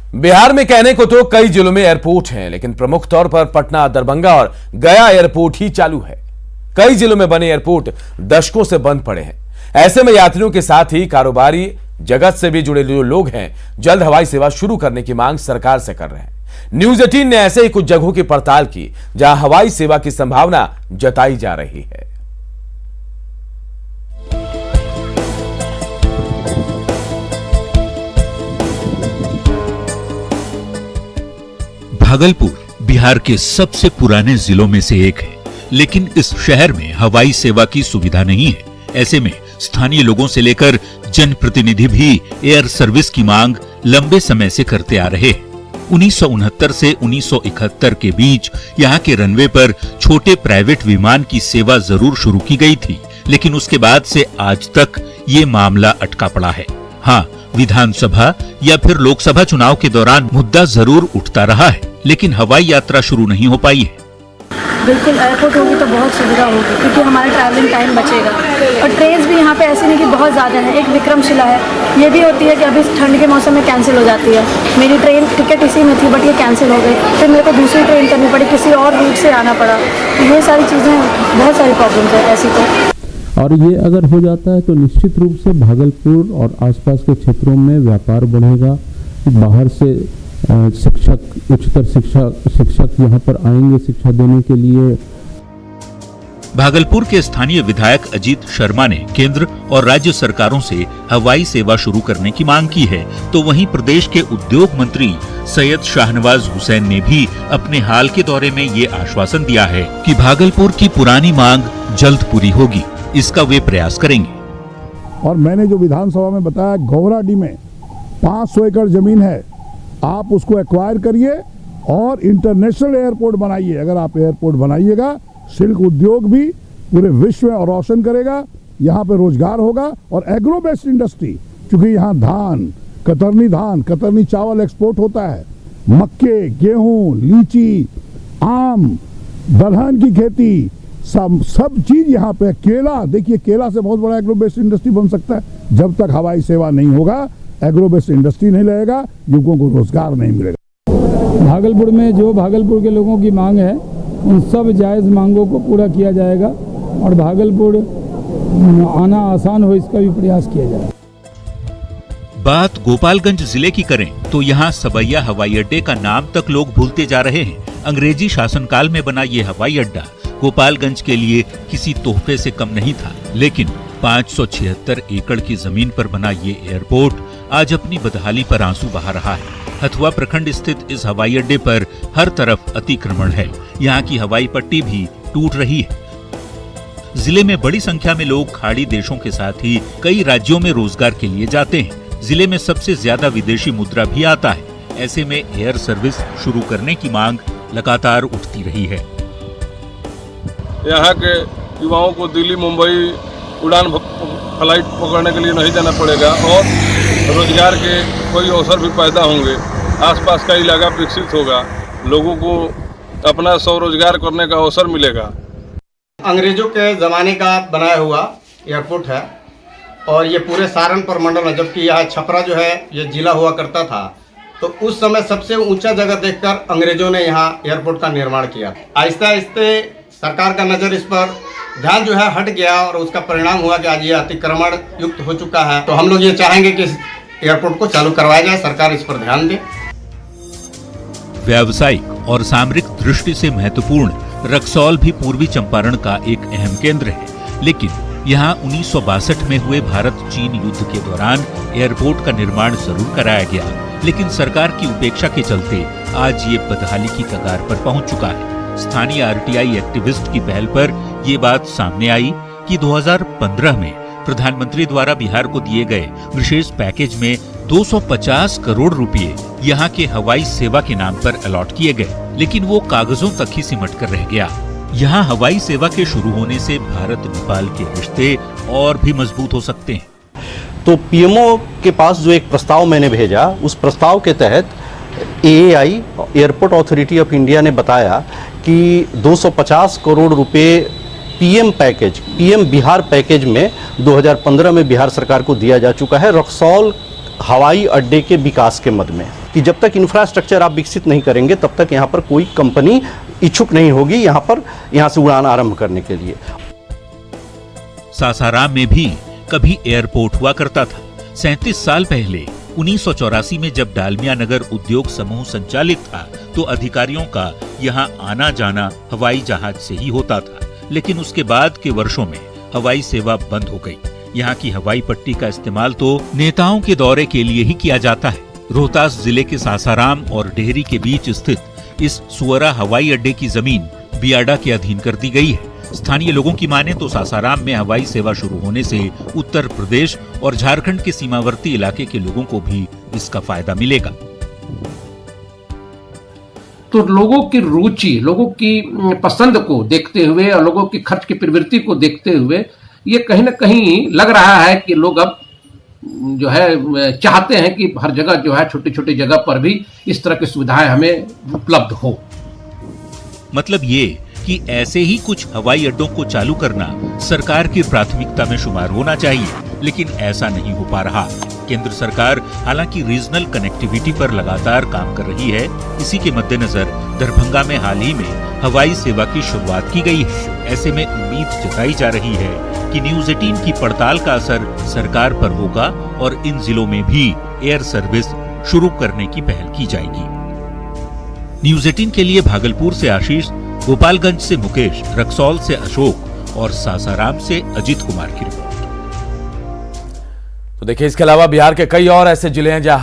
बिहार में कहने को तो कई जिलों में एयरपोर्ट हैं, लेकिन प्रमुख तौर पर पटना, दरभंगा और गया एयरपोर्ट ही चालू है। कई जिलों में बने एयरपोर्ट दशकों से बंद पड़े हैं। ऐसे में यात्रियों के साथ ही कारोबारी जगत से भी जुड़े जो लोग हैं, जल्द हवाई सेवा शुरू करने की मांग सरकार से कर रहे हैं। न्यूज 18 ने ऐसे ही कुछ जगहों की पड़ताल की, जहां हवाई सेवा की संभावना जताई जा रही है। भागलपुर बिहार के सबसे पुराने जिलों में से एक है, लेकिन इस शहर में हवाई सेवा की सुविधा नहीं है। ऐसे में स्थानीय लोगों से लेकर जनप्रतिनिधि भी एयर सर्विस की मांग लंबे समय से करते आ रहे हैं। 1969 से 1971 के बीच यहाँ के रनवे पर छोटे प्राइवेट विमान की सेवा जरूर शुरू की गई थी, लेकिन उसके बाद से आज तक ये मामला अटका पड़ा है। हाँ, विधानसभा या फिर लोकसभा चुनाव के दौरान मुद्दा जरूर उठता रहा है, लेकिन हवाई यात्रा शुरू नहीं हो पाई है। बिल्कुल, एयरपोर्ट होगी तो बहुत सुविधा होगी, क्योंकि हमारा ट्रैवलिंग टाइम बचेगा। और ट्रेन भी यहाँ पे ऐसे नहीं कि बहुत ज़्यादा है। एक विक्रमशिला है, ये भी होती है कि अभी ठंड के मौसम में कैंसिल हो जाती है। मेरी ट्रेन टिकट इसी में थी, बट ये कैंसिल हो गई, फिर मेरे को दूसरी ट्रेन करनी पड़ी, किसी और रूट से आना पड़ा। ये सारी चीज़ें, बहुत सारी प्रॉब्लम्स है ऐसी तो। और ये अगर हो जाता है तो निश्चित रूप से भागलपुर और आसपास के क्षेत्रों में व्यापार बढ़ेगा। बाहर से शिक्षक, उच्चतर शिक्षक यहाँ पर आएंगे शिक्षा देने के लिए। भागलपुर के स्थानीय विधायक अजीत शर्मा ने केंद्र और राज्य सरकारों से हवाई सेवा शुरू करने की मांग की है, तो वहीं प्रदेश के उद्योग मंत्री सैयद शाहनवाज हुसैन ने भी अपने हाल के दौरे में ये आश्वासन दिया है कि भागलपुर की पुरानी मांग जल्द पूरी होगी। इसका वे प्रयास करेंगे। और मैंने जो विधानसभा में बताया, गौराडी में 500 एकड़ जमीन है, आप उसको एक्वायर करिए और इंटरनेशनल एयरपोर्ट बनाइए। अगर आप एयरपोर्ट बनाइएगा, सिल्क उद्योग भी पूरे विश्व में रोशन करेगा, यहाँ पे रोजगार होगा। और एग्रो बेस्ड इंडस्ट्री, क्योंकि यहाँ धान, कतरनी चावल एक्सपोर्ट होता है, मक्के, गेहूं, लीची, आम, दलहन की खेती, सब चीज यहाँ पे। केला, देखिए केला से बहुत बड़ा एग्रो बेस्ड इंडस्ट्री बन सकता है। जब तक हवाई सेवा नहीं होगा, एग्रो बेस्ड इंडस्ट्री नहीं लगेगा, युवकों को रोजगार नहीं मिलेगा। भागलपुर में जो भागलपुर के लोगों की मांग है, उन सब जायज मांगों को पूरा किया जाएगा और भागलपुर आना आसान हो, इसका भी प्रयास किया जाएगा। बात गोपालगंज जिले की करें तो यहाँ सबैया हवाई अड्डे का नाम तक लोग भूलते जा रहे हैं। अंग्रेजी शासनकाल में बना ये हवाई अड्डा गोपालगंज के लिए किसी तोहफे से कम नहीं था, लेकिन 576 एकड़ की जमीन पर बना ये एयरपोर्ट आज अपनी बदहाली पर आंसू बहा रहा है। हथुआ प्रखंड स्थित इस हवाई अड्डे पर हर तरफ अतिक्रमण है। यहाँ की हवाई पट्टी भी टूट रही है। जिले में बड़ी संख्या में लोग खाड़ी देशों के साथ ही कई राज्यों में रोजगार के लिए जाते हैं। जिले में सबसे ज्यादा विदेशी मुद्रा भी आता है। ऐसे में एयर सर्विस शुरू करने की मांग लगातार उठती रही है। यहाँ के युवाओं को दिल्ली, मुंबई उड़ान फ्लाइट पकड़ने के लिए नहीं जाना पड़ेगा और रोजगार के कोई अवसर भी पैदा होंगे। आसपास का इलाका विकसित होगा, लोगों को अपना स्वरोजगार करने का अवसर मिलेगा। अंग्रेजों के ज़माने का बनाया हुआ एयरपोर्ट है और ये पूरे सहारनपुर मंडल में, जबकि यहाँ छपरा जो है ये जिला हुआ करता था, तो उस समय सबसे ऊंचा जगह देखकर अंग्रेजों ने यहाँ एयरपोर्ट का निर्माण किया। आहिस्ते आहिस्ते सरकार का नज़र इस पर ध्यान जो है हट गया और उसका परिणाम हुआ कि आज ये अतिक्रमण युक्त हो चुका है। तो हम लोग ये चाहेंगे कि इस एयरपोर्ट को चालू करवाया जाए, सरकार इस पर ध्यान दे। व्यावसायिक और सामरिक दृष्टि से महत्वपूर्ण रक्सौल भी पूर्वी चंपारण का एक अहम केंद्र है, लेकिन यहाँ 1962 में हुए भारत चीन युद्ध के दौरान एयरपोर्ट का निर्माण जरूर कराया गया, लेकिन सरकार की उपेक्षा के चलते आज ये बदहाली की कगार पर पहुंच चुका है। स्थानीय आरटीआई एक्टिविस्ट की पहल पर ये बात सामने आई कि 2015 में प्रधानमंत्री द्वारा बिहार को दिए गए विशेष पैकेज में 250 करोड़ रुपए यहाँ के हवाई सेवा के नाम पर अलॉट किए गए, लेकिन वो कागजों तक ही सिमट कर रह गया। यहाँ हवाई सेवा के शुरू होने से भारत नेपाल के रिश्ते और भी मजबूत हो सकते हैं। तो पीएमओ के पास जो एक प्रस्ताव मैंने भेजा, उस प्रस्ताव के तहत AAI airport authority of India ने बताया कि 250 करोड़ रुपए पीएम बिहार पैकेज में 2015 में बिहार सरकार को दिया जा चुका है रक्सौल हवाई अड्डे के विकास के मद में। कि जब तक इंफ्रास्ट्रक्चर आप विकसित नहीं करेंगे तब तक यहाँ पर कोई कंपनी इच्छुक नहीं होगी यहाँ से उड़ान आरंभ करने के लिए। सासाराम में भी कभी एयरपोर्ट हुआ करता था। 37 साल पहले 1984 में जब डालमिया नगर उद्योग समूह संचालित था तो अधिकारियों का यहाँ आना जाना हवाई जहाज से ही होता था, लेकिन उसके बाद के वर्षों में हवाई सेवा बंद हो गई। यहाँ की हवाई पट्टी का इस्तेमाल तो नेताओं के दौरे के लिए ही किया जाता है। रोहतास जिले के सासाराम और डेहरी के बीच स्थित इस सुअरा हवाई अड्डे की जमीन बियाडा के अधीन कर दी गई है। स्थानीय लोगों की माने तो सासाराम में हवाई सेवा शुरू होने से उत्तर प्रदेश और झारखंड के सीमावर्ती इलाके के लोगों को भी इसका फायदा मिलेगा। तो लोगों की रुचि, लोगों की पसंद को देखते हुए और लोगों की खर्च की प्रवृत्ति को देखते हुए ये कहीं ना कहीं लग रहा है कि लोग अब जो है चाहते हैं कि हर जगह जो है छोटी छोटी जगह पर भी इस तरह की सुविधाएं हमें उपलब्ध हो। मतलब ये कि ऐसे ही कुछ हवाई अड्डों को चालू करना सरकार की प्राथमिकता में शुमार होना चाहिए, लेकिन ऐसा नहीं हो पा रहा। केंद्र सरकार हालांकि रीजनल कनेक्टिविटी पर लगातार काम कर रही है। इसी के मद्देनजर दरभंगा में हाल ही में हवाई सेवा की शुरुआत की गई है। ऐसे में उम्मीद जताई जा रही है कि न्यूज 18 की पड़ताल का असर सरकार पर होगा और इन जिलों में भी एयर सर्विस शुरू करने की पहल की जाएगी। न्यूज 18 के लिए भागलपुर से आशीष, गोपालगंज से मुकेश, रक्सौल से अशोक और सासाराम से अजित कुमार की रिपोर्ट। तो देखिए, इसके अलावा बिहार के कई और ऐसे जिले हैं जहां